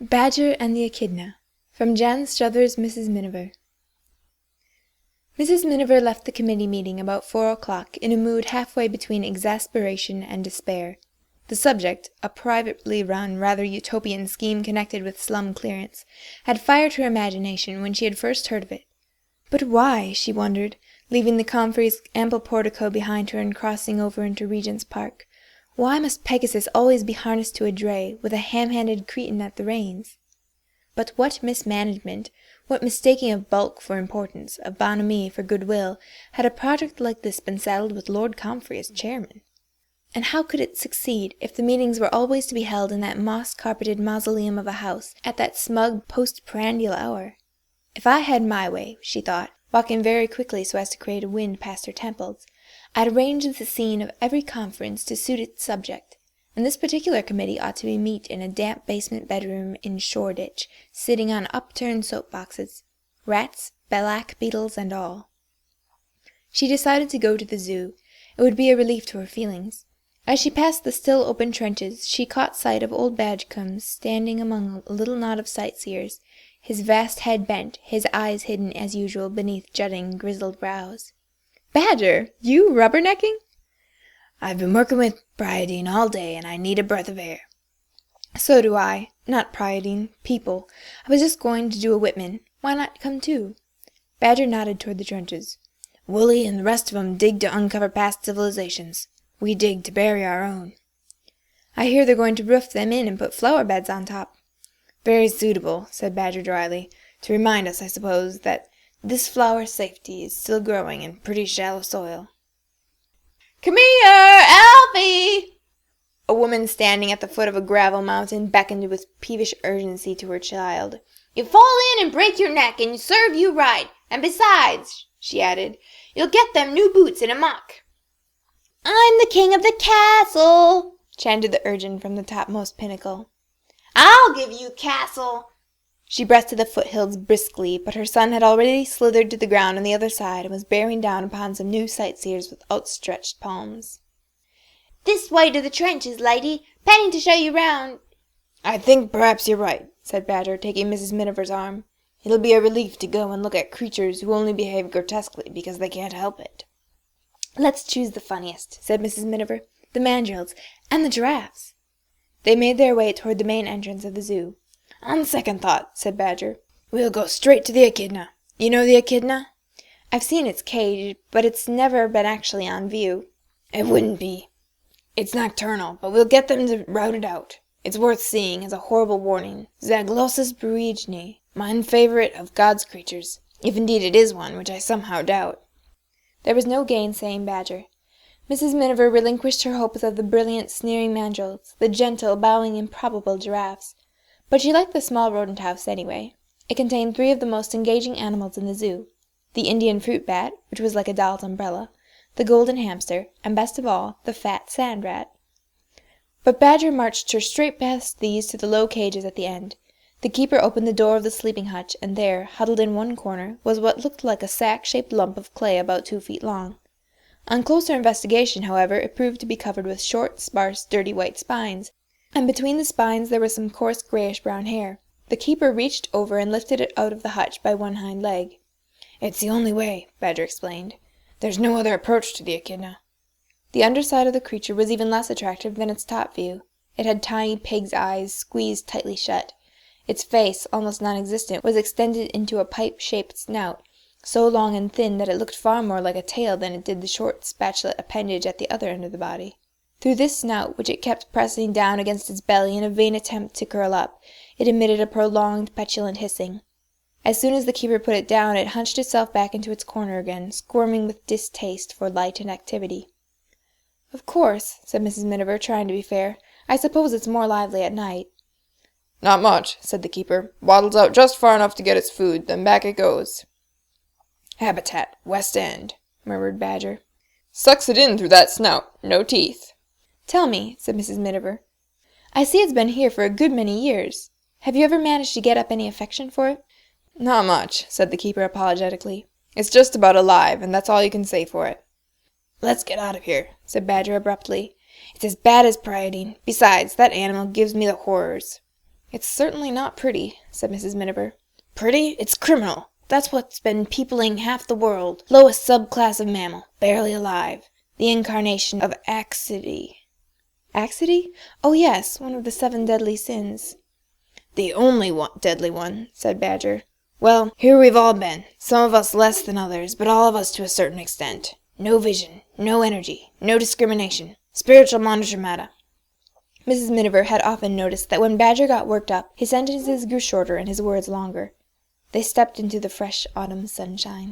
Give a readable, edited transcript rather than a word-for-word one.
Badger and the Echidna, from Jan Struther's Mrs. Miniver. Mrs. Miniver left the committee meeting about 4 o'clock in a mood halfway between exasperation and despair. The subject, a privately run, rather utopian scheme connected with slum clearance, had fired her imagination when she had first heard of it. But why, she wondered, leaving the Comfrey's ample portico behind her and crossing over into Regent's Park, why must Pegasus always be harnessed to a dray, with a ham-handed cretin at the reins? But what mismanagement, what mistaking of bulk for importance, of bonhomie for goodwill, had a project like this been saddled with Lord Comfrey as chairman? And how could it succeed if the meetings were always to be held in that moss-carpeted mausoleum of a house, at that smug post-prandial hour? If I had my way, she thought, walking very quickly so as to create a wind past her temples, I'd arrange the scene of every conference to suit its subject, and this particular committee ought to meet in a damp basement bedroom in Shoreditch, sitting on upturned soap-boxes, rats, black beetles, and all. She decided to go to the zoo. It would be a relief to her feelings. As she passed the still open trenches, she caught sight of old Badgecombe standing among a little knot of sightseers, his vast head bent, his eyes hidden as usual beneath jutting, grizzled brows. "Badger, you rubbernecking?" "I've been working with Priodine all day, and I need a breath of air." "So do I. Not Priodine. People. I was just going to do a Whitman. Why not come too?" Badger nodded toward the trenches. "Wooly and the rest of 'em dig to uncover past civilizations. We dig to bury our own." "I hear they're going to roof them in and put flower beds on top." "Very suitable," said Badger dryly, "to remind us, I suppose, that this flower safety is still growing in pretty shallow soil." "Come here, Alfie!" A woman standing at the foot of a gravel mountain beckoned with peevish urgency to her child. "You fall in and break your neck, and serve you right. And besides," she added, "you'll get them new boots in a muck." "I'm the king of the castle," chanted the urchin from the topmost pinnacle. "I'll give you castle." She breasted the foothills briskly, but her son had already slithered to the ground on the other side and was bearing down upon some new sightseers with outstretched palms. "This way to the trenches, lady. Planning to show you round." "I think perhaps you're right," said Badger, taking Mrs. Miniver's arm. "It'll be a relief to go and look at creatures who only behave grotesquely because they can't help it." "Let's choose the funniest," said Mrs. Miniver. "The mandrills. And the giraffes." They made their way toward the main entrance of the zoo. "On second thought," said Badger, "we'll go straight to the Echidna. You know the Echidna?" "I've seen its cage, but it's never been actually on view." "It wouldn't be. It's nocturnal, but we'll get them to rout it out. It's worth seeing as a horrible warning. Zaglossus bruegni, mine favourite of God's creatures, if indeed it is one, which I somehow doubt." There was no gainsaying Badger. Mrs. Miniver relinquished her hopes of the brilliant, sneering mandrills, the gentle, bowing, improbable giraffes. But she liked the small rodent house anyway. It contained 3 of the most engaging animals in the zoo: the Indian fruit bat, which was like a doll's umbrella, the golden hamster, and best of all, the fat sand rat. But Badger marched her straight past these to the low cages at the end. The keeper opened the door of the sleeping hutch, and there, huddled in one corner, was what looked like a sack-shaped lump of clay about 2 feet long. On closer investigation, however, it proved to be covered with short, sparse, dirty white spines, and between the spines there was some coarse grayish-brown hair. The keeper reached over and lifted it out of the hutch by one hind leg. "It's the only way," Badger explained. "There's no other approach to the Echidna." The underside of the creature was even less attractive than its top view. It had tiny pig's eyes, squeezed tightly shut. Its face, almost non-existent, was extended into a pipe-shaped snout, so long and thin that it looked far more like a tail than it did the short spatulate appendage at the other end of the body. Through this snout, which it kept pressing down against its belly in a vain attempt to curl up, it emitted a prolonged, petulant hissing. As soon as the keeper put it down, it hunched itself back into its corner again, squirming with distaste for light and activity. "Of course," said Mrs. Miniver, trying to be fair, "I suppose it's more lively at night." "Not much," said the keeper. "Waddles out just far enough to get its food, then back it goes." "Habitat, West End," murmured Badger. "Sucks it in through that snout. No teeth." "Tell me," said Mrs. Miniver. "I see it's been here for a good many years. Have you ever managed to get up any affection for it?" "Not much," said the keeper apologetically. "It's just about alive, and that's all you can say for it." "Let's get out of here," said Badger abruptly. "It's as bad as Priodine. Besides, that animal gives me the horrors." "It's certainly not pretty," said Mrs. Miniver. "Pretty? It's criminal. That's what's been peopling half the world. Lowest subclass of mammal. Barely alive. The incarnation of Axidy." Axidy? Oh, yes, one of the 7 deadly sins. "The only deadly one," said Badger. "Well, here we've all been, some of us less than others, but all of us to a certain extent. No vision, no energy, no discrimination. Spiritual monotremata." Mrs. Miniver had often noticed that when Badger got worked up, his sentences grew shorter and his words longer. They stepped into the fresh autumn sunshine.